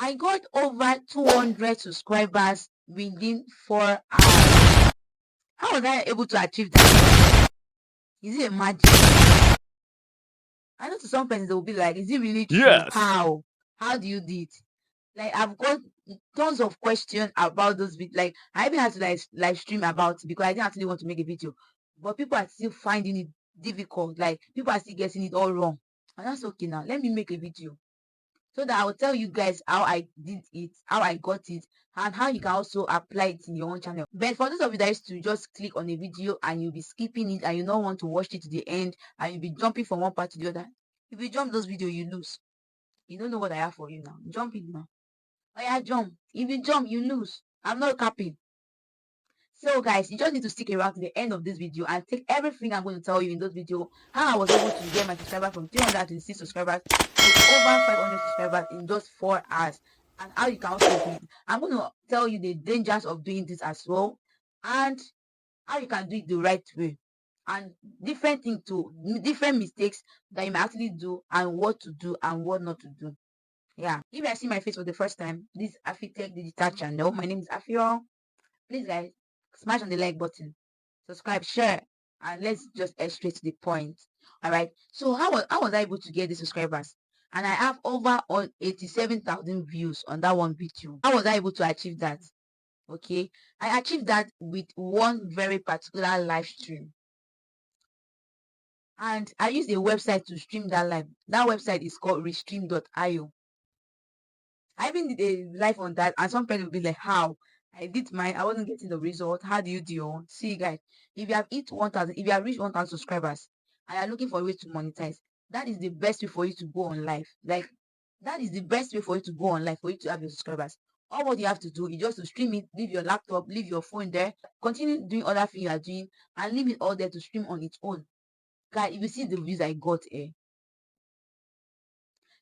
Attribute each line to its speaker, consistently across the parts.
Speaker 1: I got over 200 subscribers within 4 hours. How was I able to achieve that? Is it a magic? I know to some persons they will be like, is it really true?
Speaker 2: Yes.
Speaker 1: How do you do it? Like, I've got tons of questions about those videos. Like, I even had to like live stream about it because I didn't actually want to make a video, but people are still finding it difficult. Like, people are still getting it all wrong, and that's okay. Now let me make a video so that I will tell you guys how I did it, how I got it, and how you can also apply it in your own channel. But for those of you that used to just click on a video and you'll be skipping it and you don't want to watch it to the end and you'll be jumping from one part to the other, if you jump those videos, you lose. You don't know what I have for you now. Jump it now. Oh yeah, jump. If you jump, you lose. I'm not capping. So guys, you just need to stick around to the end of this video and take everything I'm going to tell you in this video. How I was able to get my subscribers from 326 subscribers to over 500 subscribers in just 4 hours. And how you can also do it. I'm going to tell you the dangers of doing this as well. And how you can do it the right way. And different mistakes that you may actually do and what to do and what not to do. Yeah, if you are seeing my face for the first time, this is Afitech Digital channel. My name is Afio. Please, guys, smash on the like button, subscribe, share, and let's just head straight to the point. All right. So how was I able to get the subscribers? And I have over 87,000 views on that one video. How was I able to achieve that? Okay, I achieved that with one very particular live stream. And I used a website to stream that live. That website is called Restream.io. I even did a live on that, and some people will be like, how? I did mine, I wasn't getting the result. How do you do your own? See, guys, if you have hit 1,000, if you have reached 1,000 subscribers and you're looking for a way to monetize, that is the best way for you to go on live. Like, that is the best way for you to go on live, for you to have your subscribers. All what you have to do is just to stream it, leave your laptop, leave your phone there, continue doing other things you are doing, and leave it all there to stream on its own. Guys, if you see the views I got,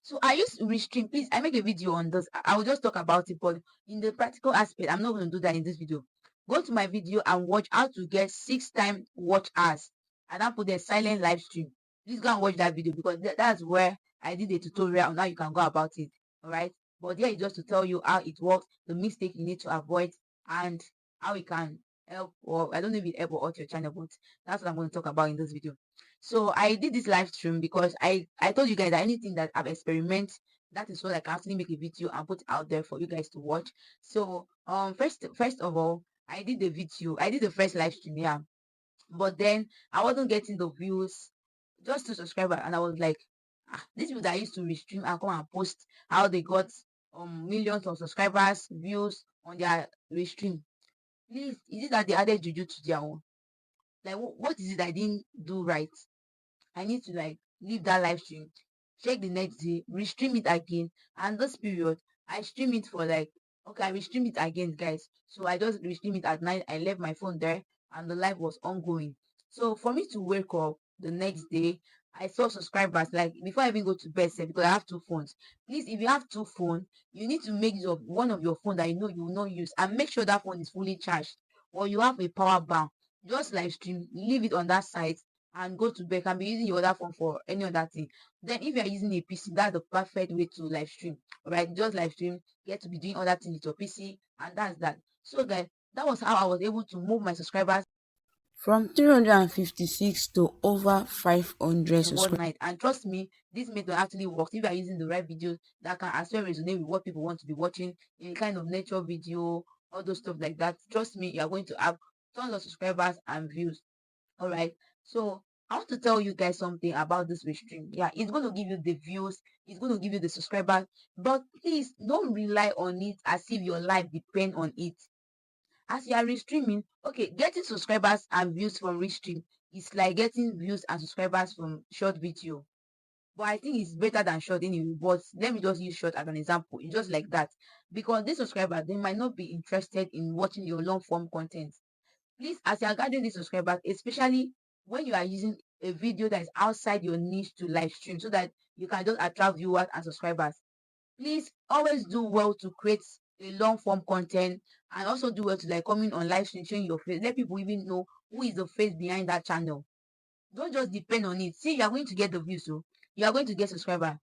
Speaker 1: so I use Restream. Please, I make a video on this. I will just talk about it, but in the practical aspect, I'm not going to do that in this video. Go to my video and watch how to get 6 times watch hours. And I put the silent live stream. Please go and watch that video because that's where I did a tutorial on how you can go about it. All right. But there is just to tell you how it works, the mistake you need to avoid, and how you can help, or I don't know if it help or hurt your channel, but that's what I'm going to talk about in this video. So I did this live stream because I told you guys that anything that I've experimented, that is what I can actually make a video and put out there for you guys to watch. So first of all, I did the video. I did the first live stream, yeah. But then I wasn't getting the views, just 2 subscribers, and I was like, these people that I used to restream and come and post how they got millions of subscribers, views on their restream. Please, is it that they added juju to their own? Like, what is it I didn't do right? I need to like leave that live stream, check the next day, restream it again. And this period, I stream it for like, okay, I restream it again, guys. So I just restream it at night. I left my phone there and the live was ongoing. So for me to wake up the next day, I saw subscribers like before I even go to bed, because I have 2 phones. Please, if you have 2 phones, you need to make use of one of your phone that you know you will not use and make sure that phone is fully charged, or you have a power bank. Just live stream, leave it on that side and go to bed. Can be using your other phone for any other thing. Then if you are using a PC, that's the perfect way to live stream. All right, just live stream, get to be doing other things with your PC, and that's that. So guys, that was how I was able to move my subscribers from 356 to over 500 subscribers. Night. And trust me, this method actually works if you are using the right videos that can as well resonate with what people want to be watching, in kind of nature video, all those stuff like that. Trust me, you are going to have tons of subscribers and views. All right. So I want to tell you guys something about this Restream. Yeah, it's going to give you the views, it's going to give you the subscribers, but please don't rely on it as if your life depends on it. As you are restreaming, okay, getting subscribers and views from Restream is like getting views and subscribers from short video. But I think it's better than short anyway. But let me just use short as an example. It's just like that. Because these subscribers, they might not be interested in watching your long form content. Please, as you are gathering these subscribers, especially when you are using a video that is outside your niche to live stream so that you can just attract viewers and subscribers, please always do well to create a long form content, and also do well to like coming on live stream, showing your face, let people even know who is the face behind that channel. Don't just depend on it. See, you are going to get the views, so you are going to get subscribers,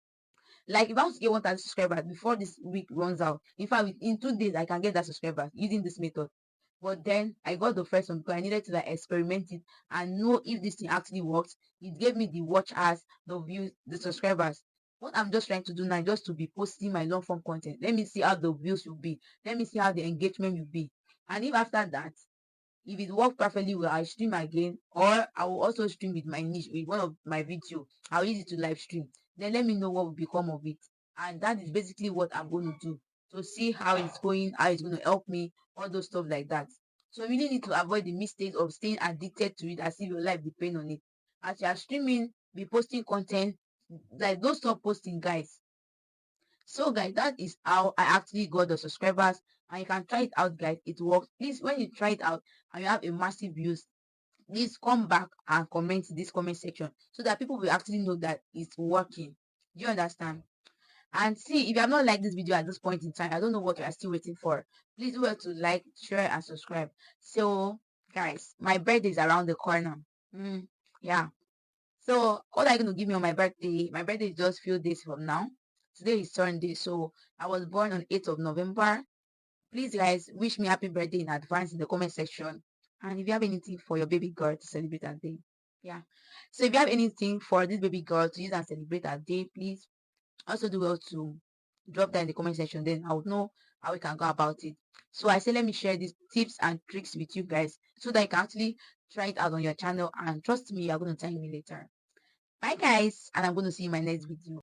Speaker 1: Like if I want to get 1,000 subscribers before this week runs out, in fact, in 2 days I can get that subscribers using this method. But then I got the first one because I needed to like experiment it and know if this thing actually works. It gave me the watch hours, the views, the subscribers. What I'm just trying to do now is just to be posting my long form content. Let me see how the views will be. Let me see how the engagement will be. And if after that, if it works perfectly well, I stream again, or I will also stream with my niche with one of my video. I'll use it to live stream. Then let me know what will become of it. And that is basically what I'm going to do to see how it's going, how it's going to help me, all those stuff like that. So you really need to avoid the mistakes of staying addicted to it as if your life depends on it. As you are streaming, be posting content, like don't stop posting, guys. So guys, that is how I actually got the subscribers, and you can try it out, guys. It works. Please, when you try it out and you have a massive views, please come back and comment in this comment section so that people will actually know that it's working. Do you understand? And see, if you have not liked this video at this point in time, I don't know what you are still waiting for. Please do well to like, share, and subscribe. So guys, my birthday is around the corner. Yeah. So what are you going to give me on my birthday? My birthday is just few days from now. Today is Sunday, so I was born on 8th of November. Please, guys, wish me happy birthday in advance in the comment section. And if you have anything for your baby girl to celebrate her day, yeah. So if you have anything for this baby girl to use and celebrate her day, please also do well to drop that in the comment section. Then I would know how we can go about it. So I say let me share these tips and tricks with you guys so that you can actually try it out on your channel. And trust me, you're going to thank me later. Bye, guys, and I'm going to see you in my next video.